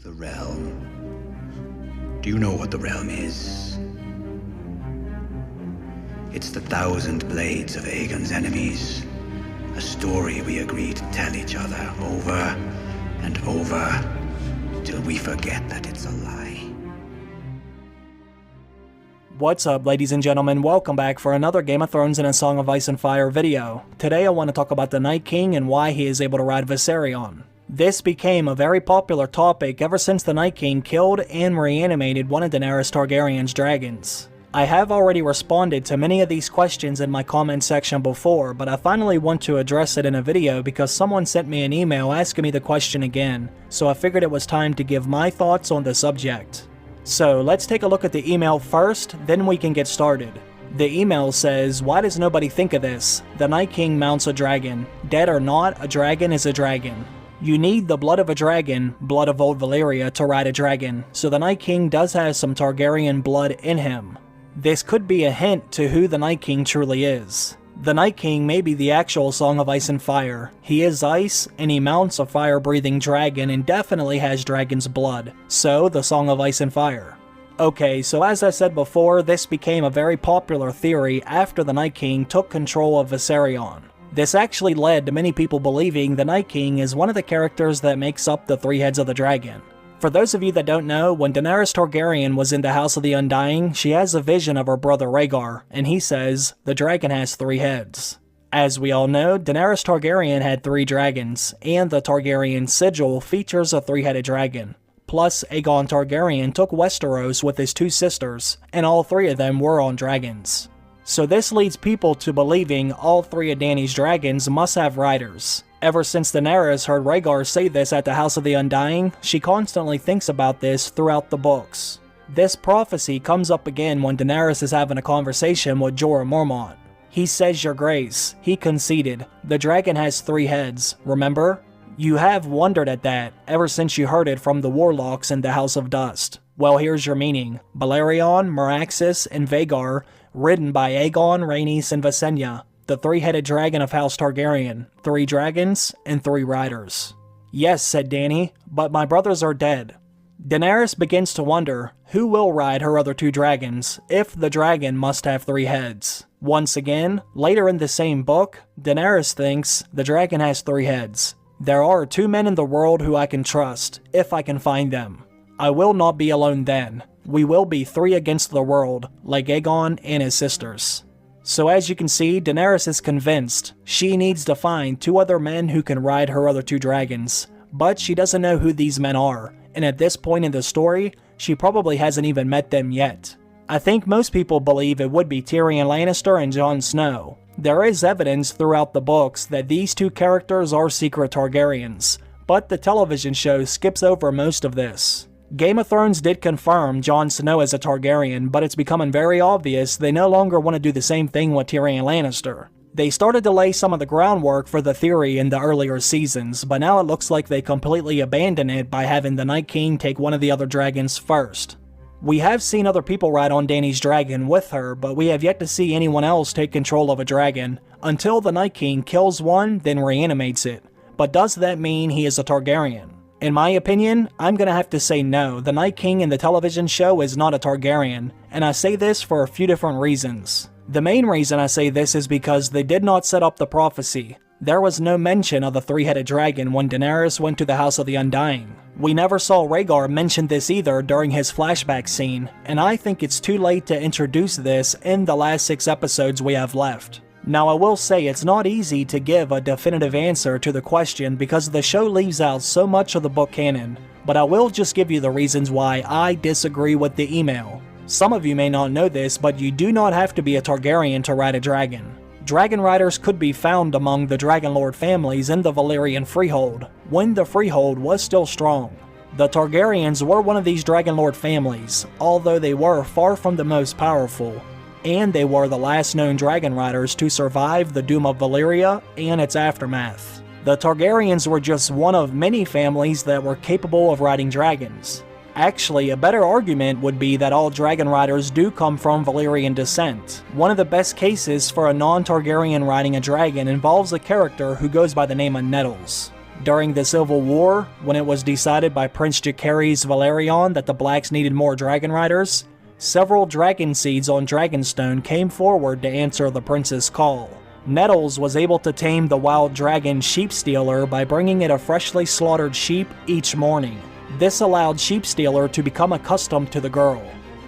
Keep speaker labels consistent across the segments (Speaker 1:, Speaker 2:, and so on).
Speaker 1: The realm. Do you know what the realm is? It's the 1,000 blades of Aegon's enemies. A story we agreed to tell each other over and over till we forget that it's a lie.
Speaker 2: What's up, ladies and gentlemen? Welcome back for another Game of Thrones and A Song of Ice and Fire video. Today I want to talk about the Night King and why he is able to ride Viserion. This became a very popular topic ever since the Night King killed and reanimated one of Daenerys Targaryen's dragons. I have already responded to many of these questions in my comment section before, but I finally want to address it in a video because someone sent me an email asking me the question again, so I figured it was time to give my thoughts on the subject. So let's take a look at the email first, then we can get started. The email says, "Why does nobody think of this? The Night King mounts a dragon. Dead or not, a dragon is a dragon. You need the blood of a dragon, blood of old Valyria, to ride a dragon, so the Night King does have some Targaryen blood in him. This could be a hint to who the Night King truly is. The Night King may be the actual Song of Ice and Fire. He is ice, and he mounts a fire-breathing dragon and definitely has dragon's blood, so the Song of Ice and Fire." Okay, so as I said before, this became a very popular theory after the Night King took control of Viserion. This actually led to many people believing the Night King is one of the characters that makes up the three heads of the dragon. For those of you that don't know, when Daenerys Targaryen was in the House of the Undying, she has a vision of her brother Rhaegar, and he says, the dragon has three heads. As we all know, Daenerys Targaryen had three dragons, and the Targaryen sigil features a three-headed dragon. Plus, Aegon Targaryen took Westeros with his two sisters, and all three of them were on dragons. So this leads people to believing all three of Dany's dragons must have riders. Ever since Daenerys heard Rhaegar say this at the House of the Undying, she constantly thinks about this throughout the books. This prophecy comes up again when Daenerys is having a conversation with Jorah Mormont. He says, "Your Grace," he conceded, "the dragon has three heads, remember? You have wondered at that ever since you heard it from the warlocks in the House of Dust. Well, here's your meaning. Balerion, Meraxus, and Vhagar, ridden by Aegon, Rhaenys, and Visenya, the three-headed dragon of House Targaryen, three dragons, and three riders." "Yes," said Dany, "but my brothers are dead." Daenerys begins to wonder who will ride her other two dragons if the dragon must have three heads. Once again, later in the same book, Daenerys thinks the dragon has three heads. "There are two men in the world who I can trust, if I can find them. I will not be alone then. We will be three against the world, like Aegon and his sisters." So as you can see, Daenerys is convinced she needs to find two other men who can ride her other two dragons, but she doesn't know who these men are, and at this point in the story, she probably hasn't even met them yet. I think most people believe it would be Tyrion Lannister and Jon Snow. There is evidence throughout the books that these two characters are secret Targaryens, but the television show skips over most of this. Game of Thrones did confirm Jon Snow as a Targaryen, but it's becoming very obvious they no longer want to do the same thing with Tyrion Lannister. They started to lay some of the groundwork for the theory in the earlier seasons, but now it looks like they completely abandon it by having the Night King take one of the other dragons first. We have seen other people ride on Dany's dragon with her, but we have yet to see anyone else take control of a dragon, until the Night King kills one, then reanimates it. But does that mean he is a Targaryen? In my opinion, I'm gonna have to say no, the Night King in the television show is not a Targaryen, and I say this for a few different reasons. The main reason I say this is because they did not set up the prophecy. There was no mention of the three-headed dragon when Daenerys went to the House of the Undying. We never saw Rhaegar mention this either during his flashback scene, and I think it's too late to introduce this in the last 6 episodes we have left. Now I will say it's not easy to give a definitive answer to the question because the show leaves out so much of the book canon, but I will just give you the reasons why I disagree with the email. Some of you may not know this, but you do not have to be a Targaryen to ride a dragon. Dragonriders could be found among the Dragonlord families in the Valyrian Freehold, when the Freehold was still strong. The Targaryens were one of these Dragonlord families, although they were far from the most powerful. And they were the last known Dragonriders to survive the Doom of Valyria and its aftermath. The Targaryens were just one of many families that were capable of riding dragons. Actually, a better argument would be that all Dragonriders do come from Valyrian descent. One of the best cases for a non-Targaryen riding a dragon involves a character who goes by the name of Nettles. During the Civil War, when it was decided by Prince Jacaerys Velaryon that the Blacks needed more Dragonriders, several dragon seeds on Dragonstone came forward to answer the prince's call. Nettles was able to tame the wild dragon Sheepstealer by bringing it a freshly slaughtered sheep each morning. This allowed Sheepstealer to become accustomed to the girl.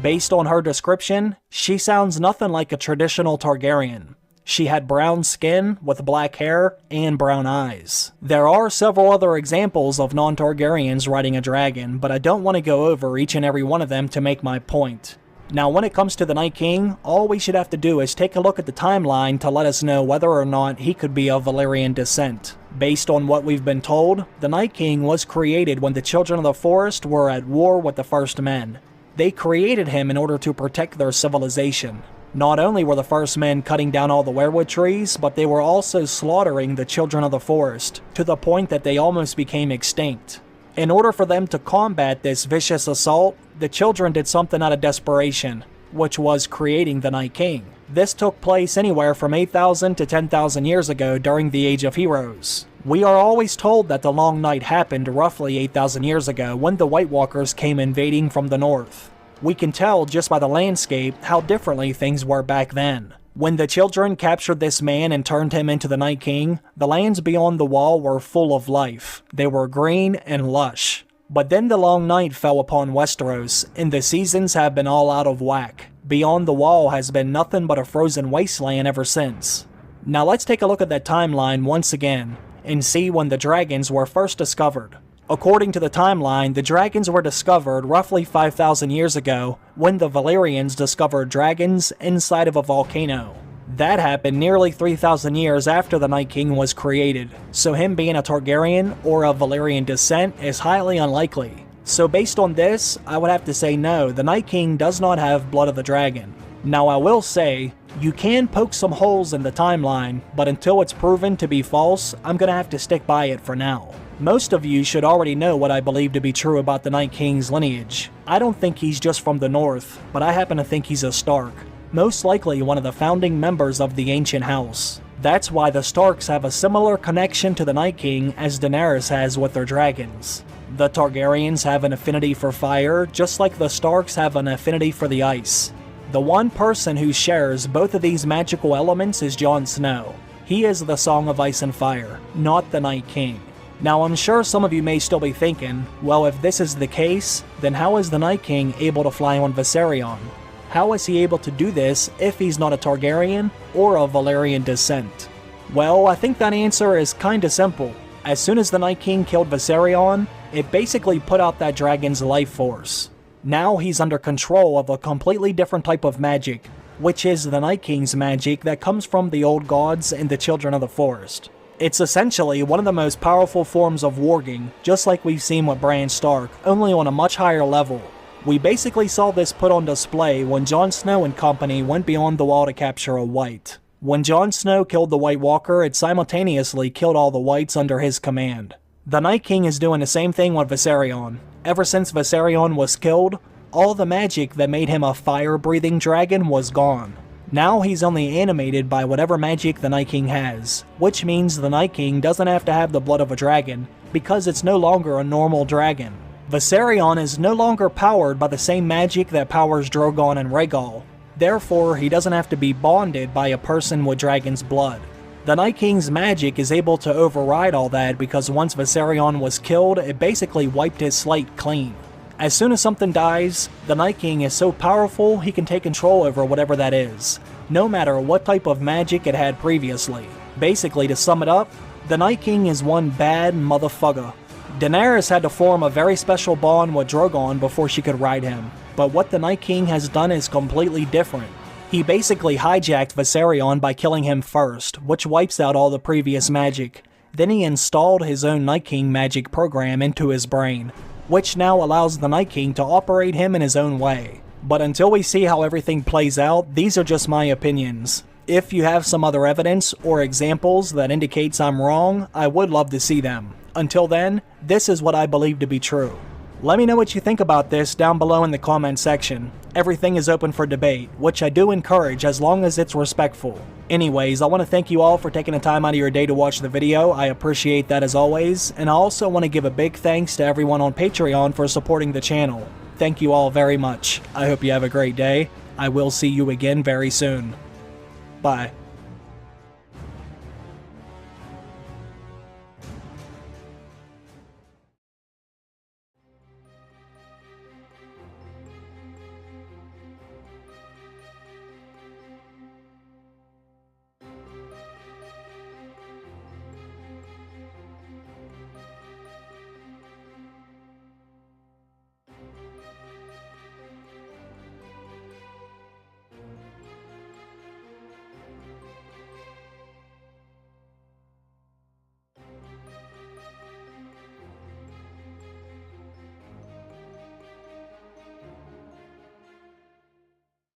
Speaker 2: Based on her description, she sounds nothing like a traditional Targaryen. She had brown skin with black hair and brown eyes. There are several other examples of non-Targaryens riding a dragon, but I don't want to go over each and every one of them to make my point. Now, when it comes to the Night King, all we should have to do is take a look at the timeline to let us know whether or not he could be of Valyrian descent. Based on what we've been told, the Night King was created when the Children of the Forest were at war with the First Men. They created him in order to protect their civilization. Not only were the First Men cutting down all the weirwood trees, but they were also slaughtering the Children of the Forest, to the point that they almost became extinct. In order for them to combat this vicious assault, the children did something out of desperation, which was creating the Night King. This took place anywhere from 8,000 to 10,000 years ago during the Age of Heroes. We are always told that the Long Night happened roughly 8,000 years ago when the White Walkers came invading from the north. We can tell just by the landscape how differently things were back then. When the children captured this man and turned him into the Night King, the lands beyond the wall were full of life. They were green and lush. But then the long night fell upon Westeros, and the seasons have been all out of whack. Beyond the wall has been nothing but a frozen wasteland ever since. Now let's take a look at that timeline once again, and see when the dragons were first discovered. According to the timeline, the dragons were discovered roughly 5,000 years ago when the Valyrians discovered dragons inside of a volcano. That happened nearly 3,000 years after the Night King was created, so him being a Targaryen or of Valyrian descent is highly unlikely. So based on this, I would have to say no, the Night King does not have blood of the dragon. Now I will say, you can poke some holes in the timeline, but until it's proven to be false, I'm gonna have to stick by it for now. Most of you should already know what I believe to be true about the Night King's lineage. I don't think he's just from the north, but I happen to think he's a Stark. Most likely one of the founding members of the ancient house. That's why the Starks have a similar connection to the Night King as Daenerys has with their dragons. The Targaryens have an affinity for fire, just like the Starks have an affinity for the ice. The one person who shares both of these magical elements is Jon Snow. He is the Song of Ice and Fire, not the Night King. Now I'm sure some of you may still be thinking, well, if this is the case, then how is the Night King able to fly on Viserion? How is he able to do this if he's not a Targaryen or of Valyrian descent? Well, I think that answer is kinda simple. As soon as the Night King killed Viserion, it basically put out that dragon's life force. Now he's under control of a completely different type of magic, which is the Night King's magic that comes from the old gods and the Children of the Forest. It's essentially one of the most powerful forms of warging, just like we've seen with Bran Stark, only on a much higher level. We basically saw this put on display when Jon Snow and company went beyond the wall to capture a White. When Jon Snow killed the White Walker, it simultaneously killed all the Whites under his command. The Night King is doing the same thing with Viserion. Ever since Viserion was killed, all the magic that made him a fire-breathing dragon was gone. Now he's only animated by whatever magic the Night King has, which means the Night King doesn't have to have the blood of a dragon, because it's no longer a normal dragon. Viserion is no longer powered by the same magic that powers Drogon and Rhaegal. Therefore, he doesn't have to be bonded by a person with dragon's blood. The Night King's magic is able to override all that because once Viserion was killed, it basically wiped his slate clean. As soon as something dies, the Night King is so powerful he can take control over whatever that is, no matter what type of magic it had previously. Basically, to sum it up, the Night King is one bad motherfucker. Daenerys had to form a very special bond with Drogon before she could ride him, but what the Night King has done is completely different. He basically hijacked Viserion by killing him first, which wipes out all the previous magic. Then he installed his own Night King magic program into his brain, which now allows the Night King to operate him in his own way. But until we see how everything plays out, these are just my opinions. If you have some other evidence or examples that indicates I'm wrong, I would love to see them. Until then, this is what I believe to be true. Let me know what you think about this down below in the comment section. Everything is open for debate, which I do encourage as long as it's respectful. Anyways, I want to thank you all for taking the time out of your day to watch the video. I appreciate that as always, and I also want to give a big thanks to everyone on Patreon for supporting the channel. Thank you all very much. I hope you have a great day. I will see you again very soon. Bye.